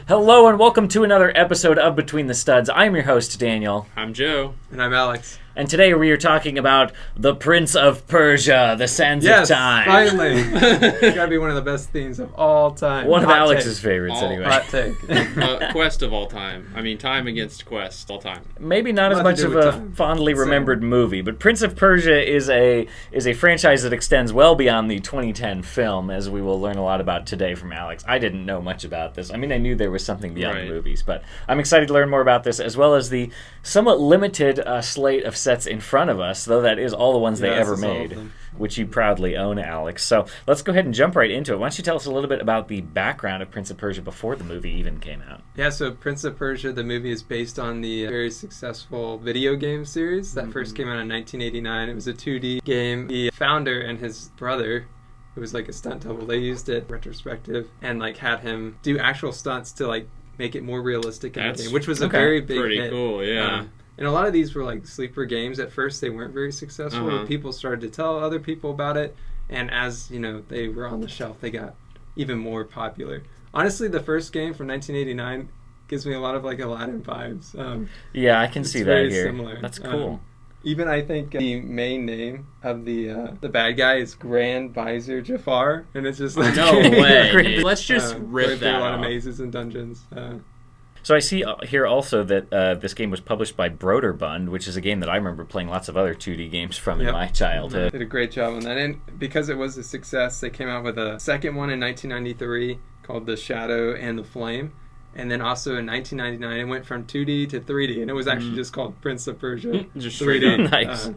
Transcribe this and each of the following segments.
Hello and welcome to another episode of Between the Studs. I'm your host, Daniel. I'm Joe. And I'm Alex. And today we are talking about the Prince of Persia, the Sands of Time. Yes, finally. It's got to be one of the best themes of all time. One of Alex's favorites, All anyway. Hot take. Quest of all time. I mean, time against Quest all time. Maybe not as much of a fondly remembered movie, but Prince of Persia is a franchise that extends well beyond the 2010 film, as we will learn a lot about today from Alex. I didn't know much about this. I mean, I knew there was something beyond the movies, but I'm excited to learn more about this, as well as the somewhat limited slate of sets in front of us, though that is all the ones they ever made, which you proudly own, Alex. So let's go ahead and jump right into it. Why don't you tell us a little bit about the background of Prince of Persia before the movie even came out? Yeah, so Prince of Persia, the movie, is based on the very successful video game series that first came out in 1989. It was a 2D game. The founder and his brother, who was like a stunt double, they used it retrospective and like had him do actual stunts to like make it more realistic in the game, which was a very big pretty hit. Cool, yeah. And a lot of these were like sleeper games. At first, they weren't very successful. But people started to tell other people about it, and as you know, they were on the shelf. They got even more popular. Honestly, the first game from 1989 gives me a lot of like Aladdin vibes. Yeah, I can see that here. Similar. That's cool. Even I think the main name of the bad guy is Grand Vizier Jafar, and it's just like No way. Let's just rip that a lot off. of mazes and dungeons. So I see here also that this game was published by Broderbund, which is a game that I remember playing lots of other 2D games from in my childhood. Did a great job on that. And because it was a success, they came out with a second one in 1993 called The Shadow and the Flame. And then also in 1999, it went from 2D to 3D. And it was actually just called Prince of Persia. Just 3D. Nice.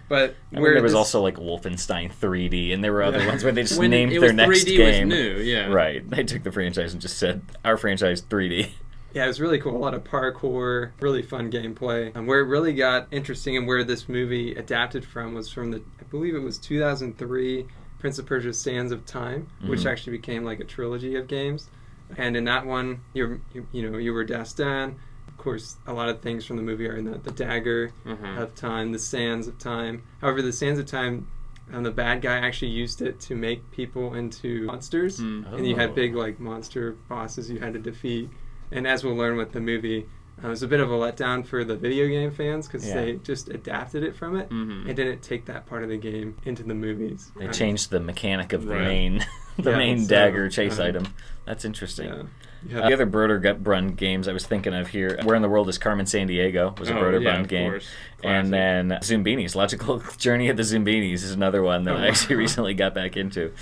But where there was also like Wolfenstein 3D, and there were other ones where they just named their next 3D game. Was new, yeah. Right. They took the franchise and just said, our franchise 3D. Yeah, it was really cool. A lot of parkour, really fun gameplay. Where it really got interesting and where this movie adapted from was from I believe it was 2003, Prince of Persia: Sands of Time, which actually became like a trilogy of games. And in that one, you were Dastan. Of course, a lot of things from the movie are in the dagger of time, the sands of time. However, the sands of time, the bad guy actually used it to make people into monsters, and you had big like monster bosses you had to defeat. And as we'll learn with the movie, it was a bit of a letdown for the video game fans because they just adapted it from it and didn't take that part of the game into the movies. They changed the mechanic of the main dagger chase item. That's interesting. Yeah. The other Broderbund games I was thinking of here, Where in the World is Carmen Sandiego was a Broderbund game. And then Zumbinis, Logical Journey of the Zumbinis is another one that I actually recently got back into.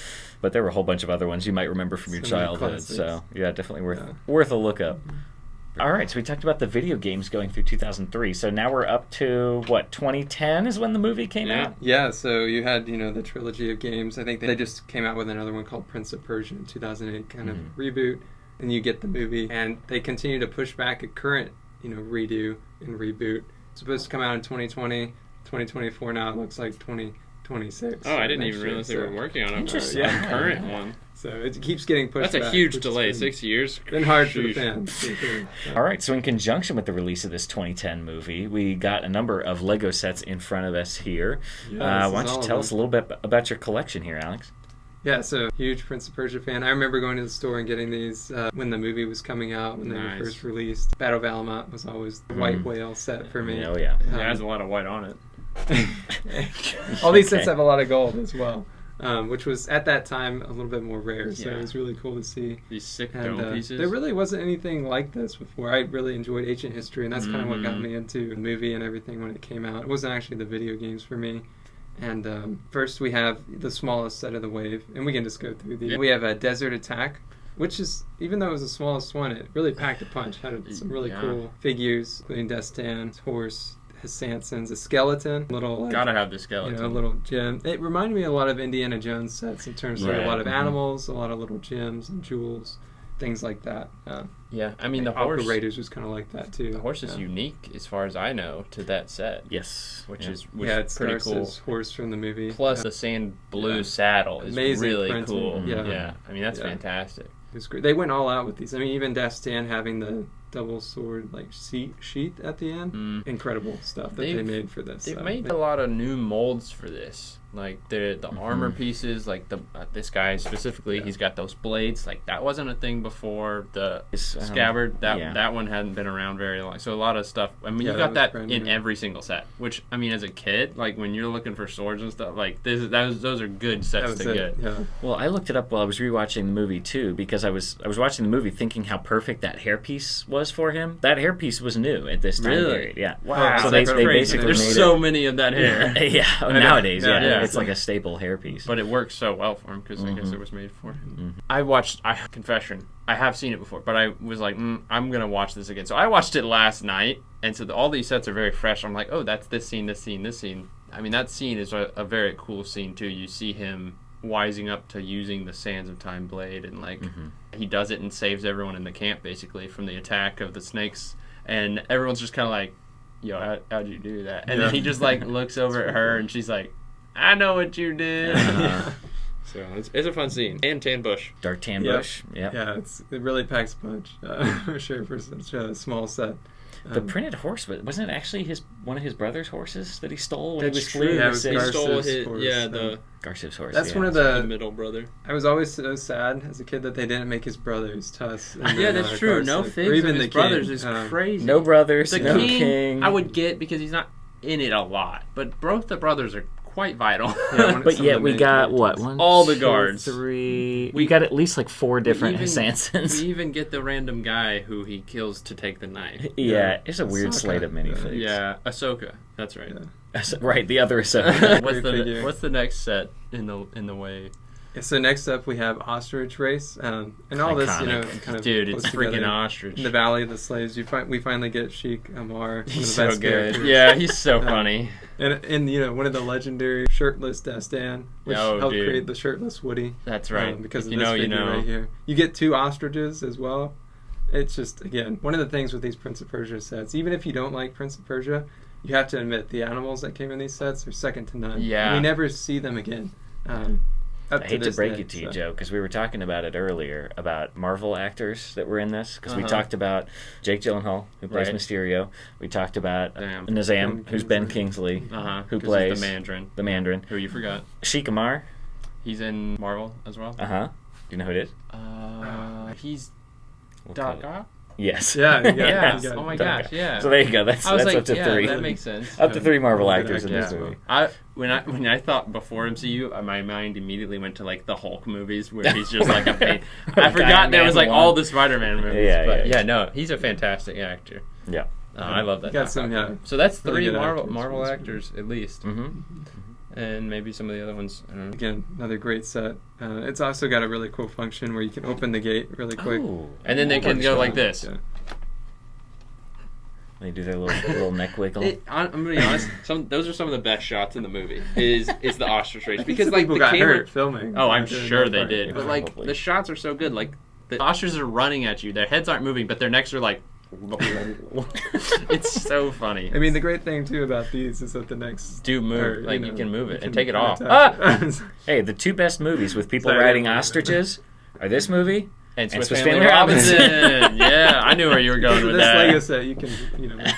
But there were a whole bunch of other ones you might remember from your childhood. So yeah, definitely worth a look up. All right, so we talked about the video games going through 2003. So now we're up to, 2010 is when the movie came out? Yeah, so you had, the trilogy of games. I think they just came out with another one called Prince of Persia in 2008, kind of reboot. And you get the movie. And they continue to push back a current, redo and reboot. It's supposed to come out in 2020, 2024 now. It looks like 2026. Oh, I didn't even realize they were working on a current one. So it keeps getting pushed back. That's a huge delay, 6 years. Been hard for the fans. All right, so in conjunction with the release of this 2010 movie, we got a number of Lego sets in front of us here. Why don't you tell us a little bit about your collection here, Alex? Yeah, so huge Prince of Persia fan. I remember going to the store and getting these when the movie was coming out, when they were first released. Battle of Alamut was always the white whale set for me. Oh, yeah. It has a lot of white on it. All these sets have a lot of gold as well, which was at that time a little bit more rare, so it was really cool to see. These sick dome pieces. There really wasn't anything like this before. I really enjoyed ancient history, and that's kind of what got me into the movie and everything when it came out. It wasn't actually the video games for me. And first we have the smallest set of the wave, and we can just go through these. We have a Desert Attack, which is, even though it was the smallest one, it really packed a punch. Had some really cool figures, including Destan's horse, his Sanson's, a skeleton, little gotta have the skeleton, a little gem. It reminded me a lot of Indiana Jones sets in terms of a lot of animals, a lot of little gems and jewels, things like that. I mean the horse. Raiders was kind of like that too. The horse is unique, as far as I know, to that set. Yes, which is it's pretty cool. Horse from the movie. Plus the sand blue saddle is amazing really printing. cool. Yeah, I mean that's fantastic. It's great. They went all out with these. I mean, even Dastan having the double sword like sheath at the end. Incredible stuff that they made for this. They've made a lot of new molds for this. Like the armor pieces, like this guy specifically, he's got those blades. Like that wasn't a thing before. The scabbard, that one hadn't been around very long. So a lot of stuff. I mean, you got that in every single set. Which I mean, as a kid, like when you're looking for swords and stuff, like those are good sets to get. Yeah. Well, I looked it up while I was rewatching the movie too, because I was watching the movie thinking how perfect that hairpiece was for him. That hairpiece was new at this time period. Yeah. Wow. So they basically there's so many of that hair. Yeah. Nowadays, it's like a staple hairpiece. But it works so well for him because I guess it was made for him. Confession, I have seen it before, but I was like, I'm going to watch this again. So I watched it last night, and so all these sets are very fresh. I'm like, oh, that's this scene, this scene, this scene. I mean, that scene is a very cool scene, too. You see him wising up to using the Sands of Time blade, and like he does it and saves everyone in the camp, basically, from the attack of the snakes. And everyone's just kind of like, yo, how'd you do that? And then he just like looks over at her, and she's like, I know what you did. So it's a fun scene. And tan bush. Dark tan bush. Yep. Yeah, it really packs a punch, for sure, for such a small set. The printed horse, wasn't it actually one of his brother's horses that he stole when he was fleeing? Yeah, he stole his horse. the Garcia's horse. That's one of the middle brother. I was always so sad as a kid that they didn't make his brothers Tuss. Yeah, that's true. No figs of his brothers is crazy. No brothers, no king. I would get because he's not in it a lot, but both the brothers are quite vital. Yeah, but yet we got what? All the guards. 3. We got at least like 4 different Sansons. We even get the random guy who he kills to take the knife. Yeah, it's a weird slate of minifigs. Yeah, Ahsoka. That's right. Yeah. Right, the other Ahsoka. What's the next set in the way? So next up we have Ostrich Race, and all this, kind of dude, it's freaking ostrich. In the Valley of the Slaves, we finally get Sheik Amar. He's so good. Characters. Yeah, he's so funny. And one of the legendary shirtless Dastan, which helped create the shirtless Woody. That's right. Because of this figure right here. You get 2 ostriches as well. It's just, again, one of the things with these Prince of Persia sets, even if you don't like Prince of Persia, you have to admit the animals that came in these sets are second to none. Yeah. We never see them again. I hate to break it to you, Joe, because we were talking about it earlier, about Marvel actors that were in this, because we talked about Jake Gyllenhaal, who plays Mysterio. We talked about Nazam, who's Ben Kingsley, who plays the Mandarin. Who you forgot. Sheik Amar. He's in Marvel as well. Do you know who it is? He's Doc Ock? Yes. Yeah. Oh my gosh. Yeah. So there you go. That's up to 3. That makes sense. Up to 3 Marvel actors in this movie. When I thought before MCU, my mind immediately went to like the Hulk movies where he's just like a pain. I forgot there was like all the Spider-Man movies. No, he's a fantastic actor. Yeah. I love that. Got some, So that's 3 Marvel actors at least. And maybe some of the other ones. I don't know. Again, another great set. It's also got a really cool function where you can open the gate really quick. And then they can go like this. Yeah. They do their little neck wiggle. I'm gonna be honest. Those are some of the best shots in the movie. Is the ostrich race because like the got camera hurt filming. Oh, I'm sure they did. But like Probably. the shots are so good. Like the ostriches are running at you. Their heads aren't moving, but their necks are like. It's so funny. I mean, the great thing too about these is that the necks do move. Like you can move it and take it off. Hey, the 2 best movies with people riding ostriches are this movie and Swiss Family Robinson. Yeah, I knew where you were going with this that. Lego set, you can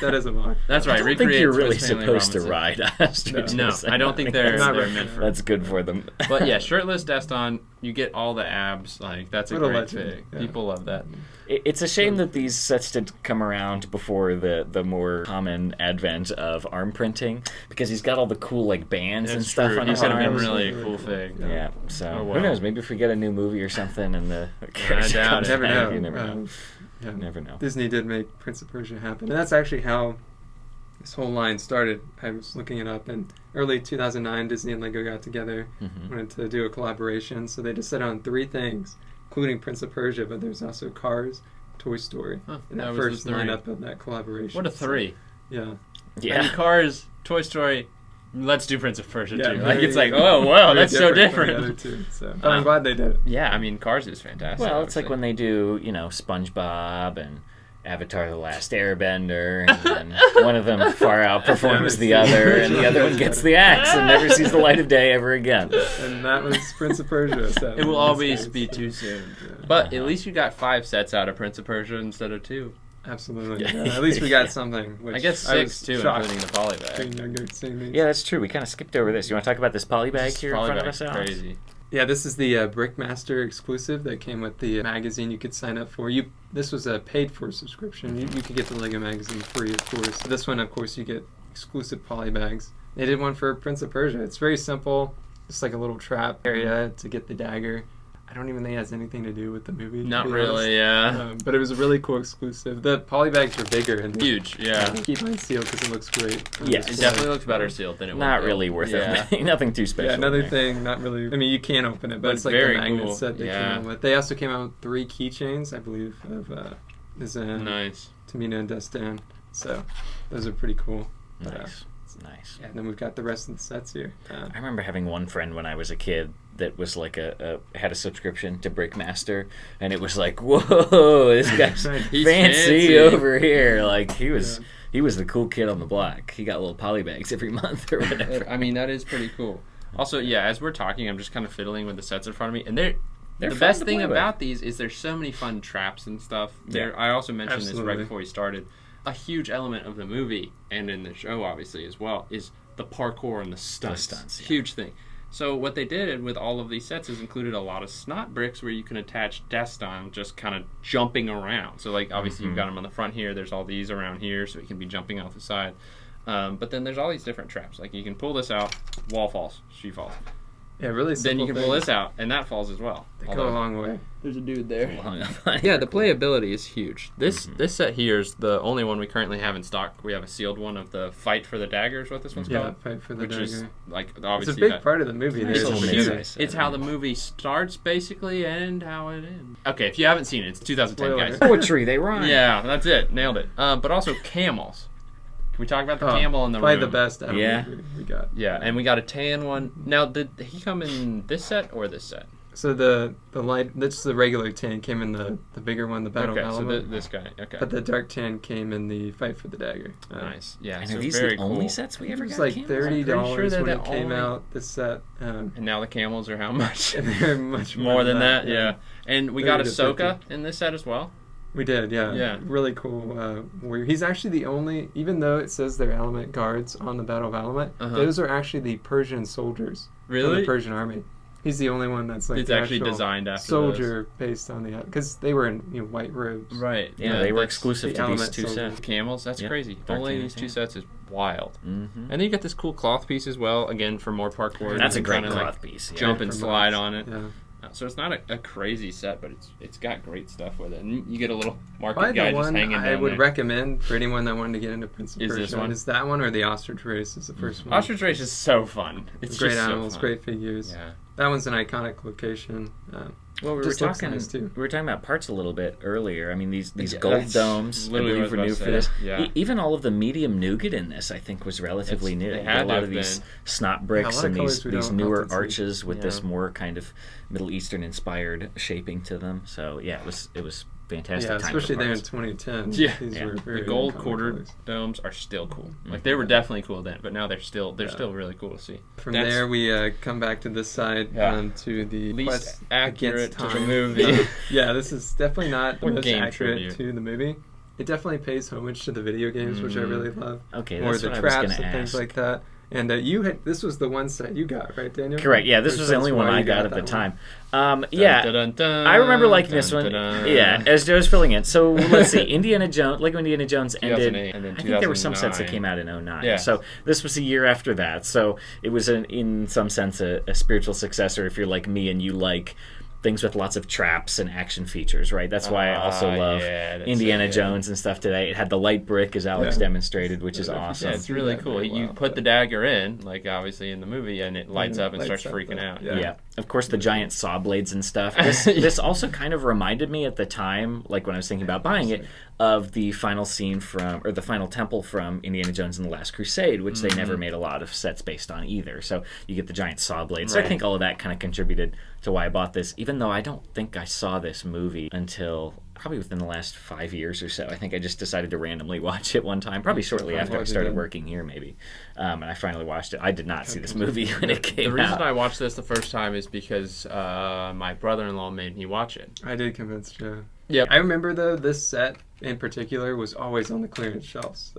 that is a mock. That's right. I don't think you're really supposed to ride ostriches. No, I don't think they're meant for. That's good for them. But yeah, shirtless Dastan, you get all the abs. Like that's a great thing. Yeah. People love that. It's a shame that these sets did come around before the more common advent of arm printing, because he's got all the cool like bands and stuff on his arms. He's gonna be really a cool thing. Yeah. So who knows? Maybe if we get a new movie or something, and the I doubt it. Never know. You never know. Yeah. Never know. Disney did make Prince of Persia happen, and that's actually how this whole line started. I was looking it up in early 2009. Disney and Lego got together, wanted to do a collaboration, so they decided on 3 things, including Prince of Persia, but there's also Cars, Toy Story, and that first lineup of that collaboration. What a 3! So, yeah. I mean, Cars, Toy Story. Let's do Prince of Persia too. Like it's like, oh wow, that's so different. From the other 2, so. But I'm glad they did it. Yeah, I mean, Cars is fantastic. Well, it's like when they do, SpongeBob and Avatar: The Last Airbender, and then one of them far outperforms the other, and the other one gets the axe and never sees the light of day ever again. And that was Prince of Persia. So it will always be too soon. Yeah. But at least you got 5 sets out of Prince of Persia instead of 2. Absolutely. Yeah. At least we got something. Which I guess 6 too, including the polybag. Yeah, that's true. We kind of skipped over this. You want to talk about this polybag here in front of us, Alex? Crazy. Yeah, this is the Brickmaster exclusive that came with the magazine you could sign up for. This was a paid-for subscription. You could get the Lego magazine free, of course. This one, of course, you get exclusive polybags. They did one for Prince of Persia. It's very simple. It's like a little trap area to get the dagger. I don't even think it has anything to do with the movie. Not really, yeah. But it was a really cool exclusive. The polybags are bigger and huge, yeah. Keep mine sealed because it looks great. Yes, it definitely looks better sealed than it would. Not really worth it. Nothing too special. Yeah, another thing, not really. I mean, you can open it, but it's like the magnet set they came out with. They also came out with 3 keychains, I believe, of Zan, nice, Tamina, and Destin. So those are pretty cool. Nice. Nice. Yeah, and then we've got the rest of the sets here. I remember having one friend when I was a kid that was like had a subscription to Brickmaster, and it was like, whoa, this guy's fancy over here. Like he was the cool kid on the block. He got little polybags every month or whatever. I mean, that is pretty cool. Also, yeah, as we're talking, I'm just kind of fiddling with the sets in front of me, and the best thing about these is there's so many fun traps and stuff. I also mentioned this right before we started. A huge element of the movie and in the show, obviously, as well, is the parkour and the stunts. Huge thing. So what they did with all of these sets is included a lot of snot bricks where you can attach Destin just kind of jumping around. So, like, obviously, you've got him on the front here. There's all these around here, so he can be jumping off the side. But then there's all these different traps. Like, you can pull this out, wall falls, she falls. Yeah, really simple. Then you can pull this out, and that falls as well. They go a long way. There's a dude there. Yeah, the playability is huge. This set here is the only one we currently have in stock. We have a sealed one of the Fight for the Dagger is what this one's called. Yeah, Fight for the Dagger. Which is, like, obviously... It's a big part of the movie. It's how the movie starts, basically, and how it ends. Okay, if you haven't seen it, it's 2010, guys. Poetry, they rhyme. Yeah, that's it. Nailed it. But also camels. Can we talk about the camel in the room? Probably the best ever we got. Yeah, and we got a tan one. Now, did he come in this set or this set? So the light, that's the regular tan, came in the bigger one, the Battle of Alabama. Okay, so this guy, okay. But the dark tan came in the Fight for the Dagger. Nice, yeah. And so are these very the only cool. sets we ever got? It was like $30 when it came only... out, this set. And now the camels are how much? They're much more than that, yeah. And we got Ahsoka in this set as well. We did, yeah. Really cool warrior. He's actually the only, even though it says they're element guards on the Battle of Element, those are actually the Persian soldiers from the Persian army. He's the only one that's like it's actually designed after soldier based on the, because they were in white robes. Right. Yeah, they were exclusive to these 2 sets. Camels, that's crazy. Only these 2 sets is wild. And then you get this cool cloth piece as well, again for more parkour. That's a great cloth piece. Jump and slide on it. Yeah. So it's not a crazy set, but it's got great stuff with it. And you get a little market guy just hanging down there. I would recommend for anyone that wanted to get into Prince of Persia. Is this one? Is that one or the Ostrich Race is the first one? Ostrich Race is so fun. It's great just animals, so great figures. Yeah. That one's an iconic location. Well, we were talking about parts a little bit earlier. I mean, these gold domes, I believe, were new for this. Yeah. Even all of the medium nougat in this, I think, was relatively new. A lot of these snot bricks and these newer arches with this more kind of Middle Eastern inspired shaping to them. So yeah, it was fantastic. Yeah, especially there in 2010. Yeah, the gold quarter domes are still cool. Like they were definitely cool then, but now they're still really cool to see. From there, we come back to this side to the least accurate to the movie. Yeah, this is definitely not the most accurate to the movie. It definitely pays homage to the video games, which I really love. Okay, or that's the what traps I was and things like that. And this was this was the one set you got, right, Daniel? Correct. Yeah, this was the only one I got at the time. I remember liking this one. Yeah, as Joe's filling in. So let's see. Lego Indiana Jones ended. And then I think there were some sets that came out in 2009. Yeah. So this was a year after that. So it was in some sense a spiritual successor if you're like me and you like things with lots of traps and action features, right? That's why I also love Indiana Jones and stuff today. It had the light brick, as Alex demonstrated, which is awesome. Yeah, it's really cool. You put the dagger in, like obviously in the movie, and it lights up and starts freaking out. Yeah. Of course, the giant saw blades and stuff. This also kind of reminded me at the time, like when I was thinking about buying it, of the final scene the final temple from Indiana Jones and the Last Crusade, which they never made a lot of sets based on either. So you get the giant saw blades. So I think all of that kind of contributed to why I bought this, even though I don't think I saw this movie until probably within the last 5 years or so. I think I just decided to randomly watch it one time, probably shortly after I started working here, maybe. And I finally watched it. I did not see this movie when it came out. The reason I watched this the first time is because my brother-in-law made me watch it. I did convince Joe. Yeah. I remember, though, this set in particular was always on the clearance shelves.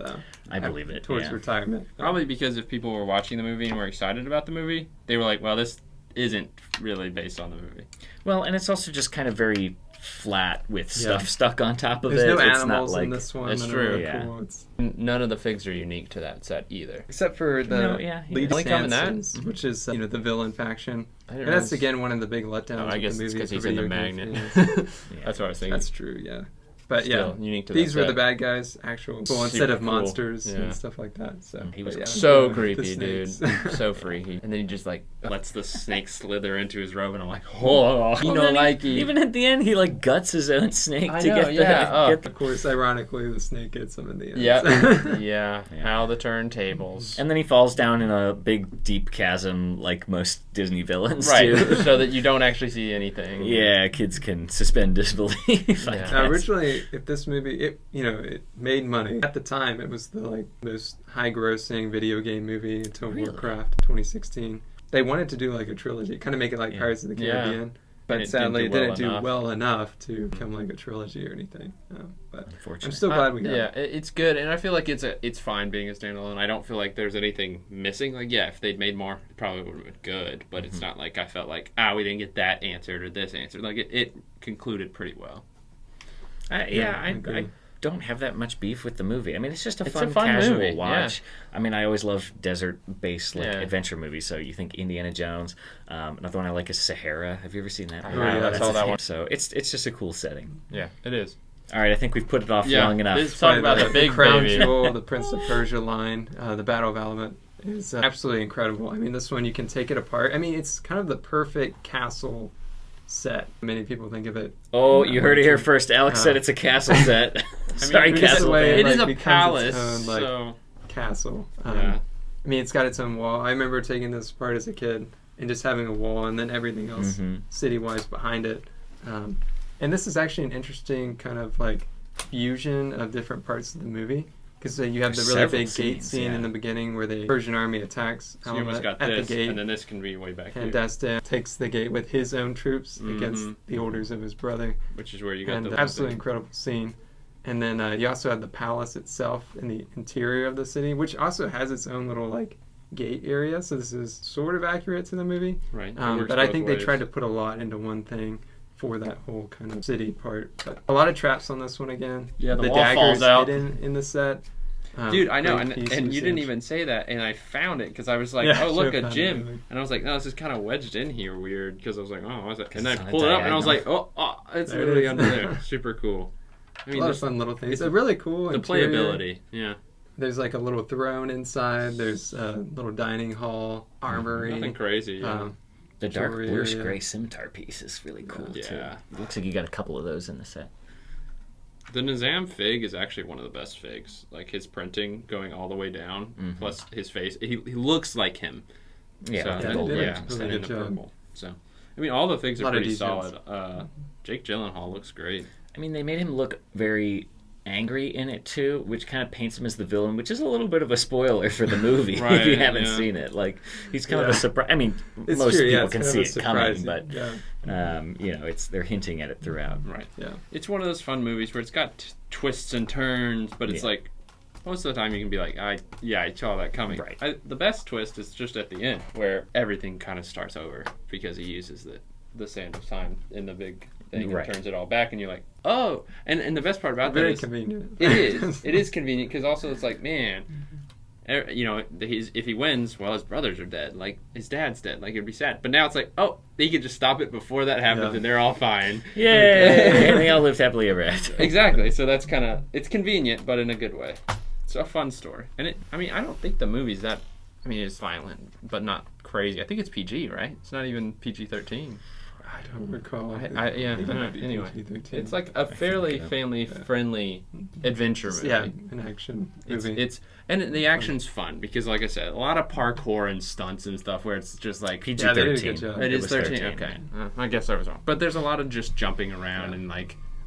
I believe it. Towards retirement. Probably because if people were watching the movie and were excited about the movie, they were like, well, this isn't really based on the movie. Well, and it's also just kind of very flat with stuff stuck on top of it. There's no it's animals not like, in this one. That's true. Yeah. Cool. None of the figs are unique to that set either. Except for the lead Sansons, which is the villain faction. And that's, again, one of the big letdowns I guess of the movie. it's because he's in the magnet. That's what I was thinking. That's true, yeah. But still, unique to these that were set. the bad guys, actual, instead of monsters and stuff like that. So he was so creepy, dude. So freaky. And then he just lets the snake slither into his robe, and I'm like, oh, even at the end, he guts his own snake to get the. Of course, ironically, the snake gets him in the end. Yeah. How the turntables. And then he falls down in a big, deep chasm, like most Disney villains do. so that you don't actually see anything. Yeah, kids can suspend disbelief. Originally, if this movie, it made money. At the time, it was the most high-grossing video game movie until Warcraft 2016. They wanted to do a trilogy, kind of make it like Pirates of the Caribbean. But sadly, it didn't do well enough to become a trilogy or anything. But I'm still glad we got it. Yeah, it's good, and I feel like it's fine being a standalone. I don't feel like there's anything missing. If they'd made more, it probably would have been good. But it's not like I felt like, we didn't get that answered or this answered. It concluded pretty well. I don't have that much beef with the movie. I mean, it's just a fun casual movie. watch. Yeah. I mean, I always love desert-based adventure movies. So you think Indiana Jones. Another one I like is Sahara. Have you ever seen that? I saw that one. So it's just a cool setting. Yeah, it is. All right, I think we've put it off long enough. Let's talk about the big crown baby. jewel, the Prince of Persia line, the Battle of Element is absolutely incredible. I mean, this one you can take it apart. I mean, it's kind of the perfect castle set. Many people think of it. Oh, you heard it here first. Alex said it's a castle set. Sorry, castle. It is a palace. Own, castle. I mean, it's got its own wall. I remember taking this apart as a kid and just having a wall and then everything else city-wise behind it. And this is actually an interesting kind of fusion of different parts of the movie. Because you have the really big gate scene in the beginning where the Persian army attacks Element at the gate. And then this can be way back and Destin takes the gate with his own troops against the orders of his brother. Which is where you got the absolutely incredible scene. And then you also have the palace itself in the interior of the city, which also has its own little gate area. So this is sort of accurate to the movie. Right. But I think they tried to put a lot into one thing for that whole kind of city part. But a lot of traps on this one again. Yeah, the wall daggers falls out. hidden in the set. Dude, I know, and you didn't even say that, and I found it because I was like, oh, look, a gym. And I was like, no, this is kind of wedged in here weird because I was like, oh, what's that? And I pulled it up, and I was like, oh it's literally under there. Super cool. I mean, a lot of fun little things. It's really cool. The playability, yeah. There's a little throne inside. There's a little dining hall, armory. Nothing crazy, yeah. The dark bluish gray scimitar piece is really cool too. Yeah. It looks like you got a couple of those in the set. The Nizam fig is actually one of the best figs. His printing going all the way down, plus his face. He looks like him. Yeah, and in the purple. So, I mean, all the figs are pretty solid. Jake Gyllenhaal looks great. I mean, they made him look very angry in it too, which kind of paints him as the villain, which is a little bit of a spoiler for the movie if you haven't seen it. He's kind of a surprise. I mean, most people can see it coming, but they're hinting at it throughout. Right. Yeah. It's one of those fun movies where it's got twists and turns, but it's most of the time you can be like, I saw that coming. Right. The best twist is just at the end where everything kind of starts over because he uses the sand of time in the big thing and turns it all back, and you're like, oh, and the best part about that is convenient. It is convenient because also it's like, man, if he wins, well, his brothers are dead, his dad's dead, it'd be sad. But now it's like, oh, he could just stop it before that happens, and they're all fine. Yay! And they all lived happily ever after. Exactly. So that's it's convenient, but in a good way. It's a fun story, and I don't think the movie's that. I mean, it's violent, but not crazy. I think it's PG, right? It's not even PG-13. I don't recall. Anyway, it's a fairly family-friendly adventure movie. Yeah, an action movie. And the action's fun because, like I said, a lot of parkour and stunts and stuff where it's just PG-13. It is 13. Okay, I guess I was wrong. But there's a lot of just jumping around and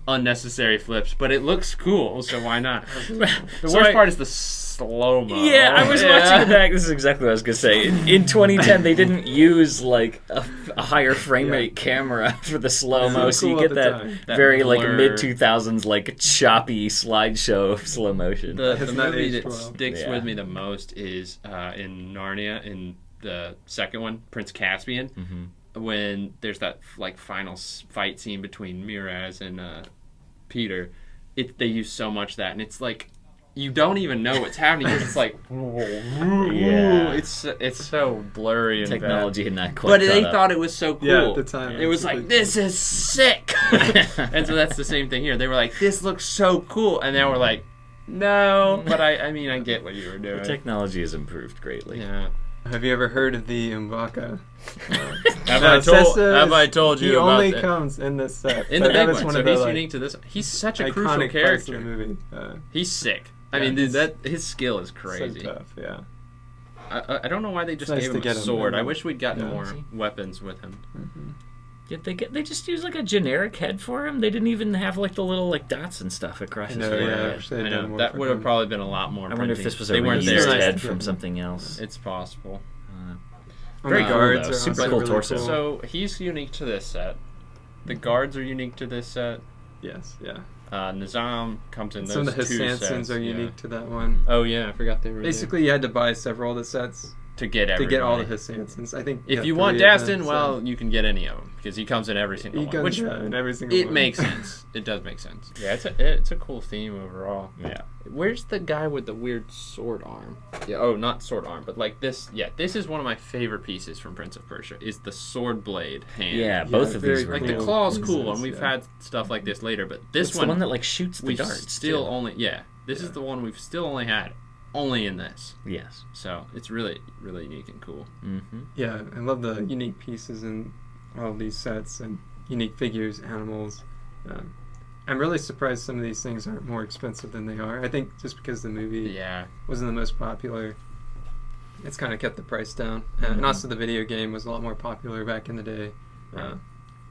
unnecessary flips, but it looks cool, so why not? The worst part is the slow-mo. Yeah, I was watching it back. This is exactly what I was going to say. In 2010, they didn't use like a higher frame rate camera for the slow-mo, so you get that very like mid-2000s like choppy slideshow of slow motion. The movie that sticks with me the most is in Narnia, in the second one, Prince Caspian. Mm-hmm. When there's that like final fight scene between Miraz and Peter, they use so much that, and it's like you don't even know what's happening because it's like, it's so blurry and technology had not quite. But they thought it was so cool. Yeah, at the time it was like, this is sick. And so that's the same thing here. They were like, this looks so cool, and now we're like, no. But I mean, I get what you were doing. The technology has improved greatly. Yeah. Have you ever heard of the M'Baka? Have I told you about that? He only comes in this set. In the big one, so he's unique to this. He's such a crucial character. In the movie. He's sick. I mean, dude, his skill is crazy. So tough, yeah. I don't know why they just gave him a sword. I wish we'd gotten more weapons with him. Mm-hmm. They just used like a generic head for him? They didn't even have like the little like dots and stuff across his forehead. I know. That would have probably been a lot more. I wonder if this was a reused head from something else. It's possible. Very cool, though. Super cool torso. Cool. So he's unique to this set. The guards are unique to this set. Yes, yeah. Nizam comes in those some of the two Hissansons sets. are unique to that one. Oh yeah, I forgot they were. Basically, you had to buy several of the sets to get all the Hissansons. I think if you want Dastin, well, you can get any of them because he comes in every single one. Which in every single it one. makes sense. It does make sense. Yeah, it's a cool theme overall. Yeah. Where's the guy with the weird sword arm? Yeah. Oh, not sword arm, but like this. Yeah, this is one of my favorite pieces from Prince of Persia. Is the sword blade hand? Yeah, both of these were like the claw's cool, and we've had stuff like this later. But this one, the one that like shoots the darts. Still only This is the one we've still only had. Only in this. Yes. So it's really, really unique and cool. Mm-hmm. Yeah, I love the unique pieces in all of these sets and unique figures, animals. I'm really surprised some of these things aren't more expensive than they are. I think just because the movie wasn't the most popular, it's kind of kept the price down. And also the video game was a lot more popular back in the day.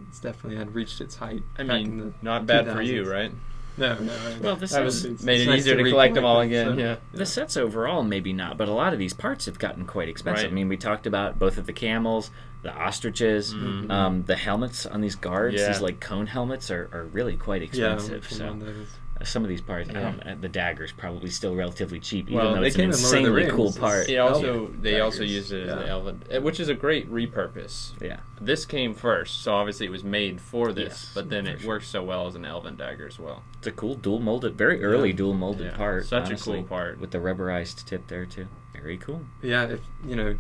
It's definitely had reached its height. I mean, not bad 2000s. For you, right? No. Well, made it easier to collect them all again. Yeah. The sets overall, maybe not, but a lot of these parts have gotten quite expensive. Right. I mean, we talked about both of the camels, the ostriches, the helmets on these guards. These like cone helmets are really quite expensive. So some of these parts, the dagger's probably still relatively cheap, even though it's an insanely cool part. They also used it as the elven, which is a great repurpose. Yeah. This came first, so obviously it was made for this, but then it works so well as an elven dagger as well. It's a cool dual molded, very early dual molded part. Such a cool part with the rubberized tip there too. Very cool. Yeah, if you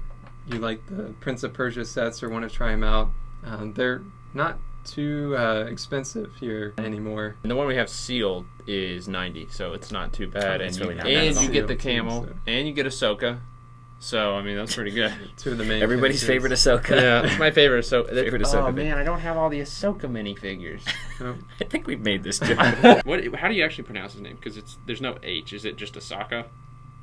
like the Prince of Persia sets or want to try them out, they're not too expensive here anymore. And the one we have sealed is $90, so it's not too bad. And really you get the camel, and you get Ahsoka. So I mean, that's pretty good. Two of the main. Everybody's favorite Ahsoka. Yeah, it's my favorite Ahsoka. Oh man, I don't have all the Ahsoka minifigures. I think we've made this joke. How do you actually pronounce his name? Because there's no H. Is it just Ahsoka?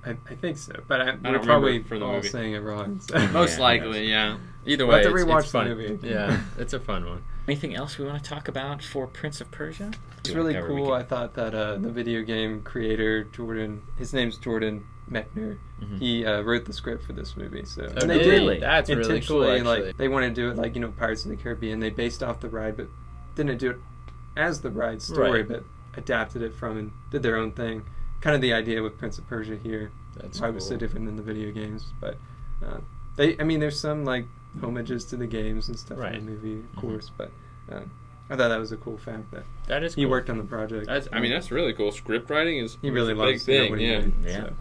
I think so, but we're don't probably for the all movie. saying it wrong. So. Most likely, yeah. Either way, it's fun. The movie. Yeah, it's a fun one. Anything else we want to talk about for Prince of Persia? It's really cool. I thought that the video game creator Jordan, his name's Jordan Mechner, he wrote the script for this movie. So and they did. That's really cool. Actually. Like they wanted to do it like Pirates of the Caribbean. They based off the ride, but didn't do it as the ride story, but adapted it from and did their own thing. Kind of the idea with Prince of Persia here. That's why it was so different than the video games, but there's some like homages to the games and stuff in the movie, of course, but I thought that was a cool fact that is he worked on the project. That's really cool. Script writing is he really a loves big thing. What he did, so,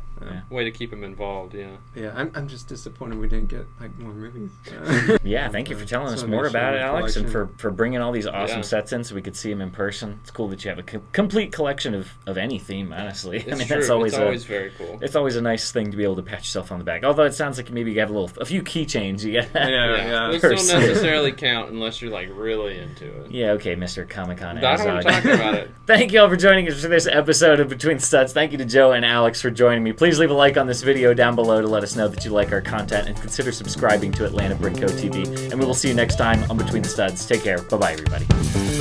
way to keep him involved. Yeah, I'm just disappointed we didn't get like more movies. Yeah, thank you for telling us more about it, Alex, and for bringing all these awesome sets in so we could see them in person. It's cool that you have a complete collection of any theme, honestly. That's always very cool. It's always a nice thing to be able to pat yourself on the back. Although it sounds like maybe you have a few keychains. You get Those don't necessarily count unless you're like really into it. Yeah, okay, Mr. Comic-Con. I don't want to talk about it. Thank you all for joining us for this episode of Between the Studs. Thank you to Joe and Alex for joining me. Please leave a like on this video down below to let us know that you like our content, and consider subscribing to Atlanta Brickco TV. And we will see you next time on Between the Studs. Take care. Bye-bye, everybody.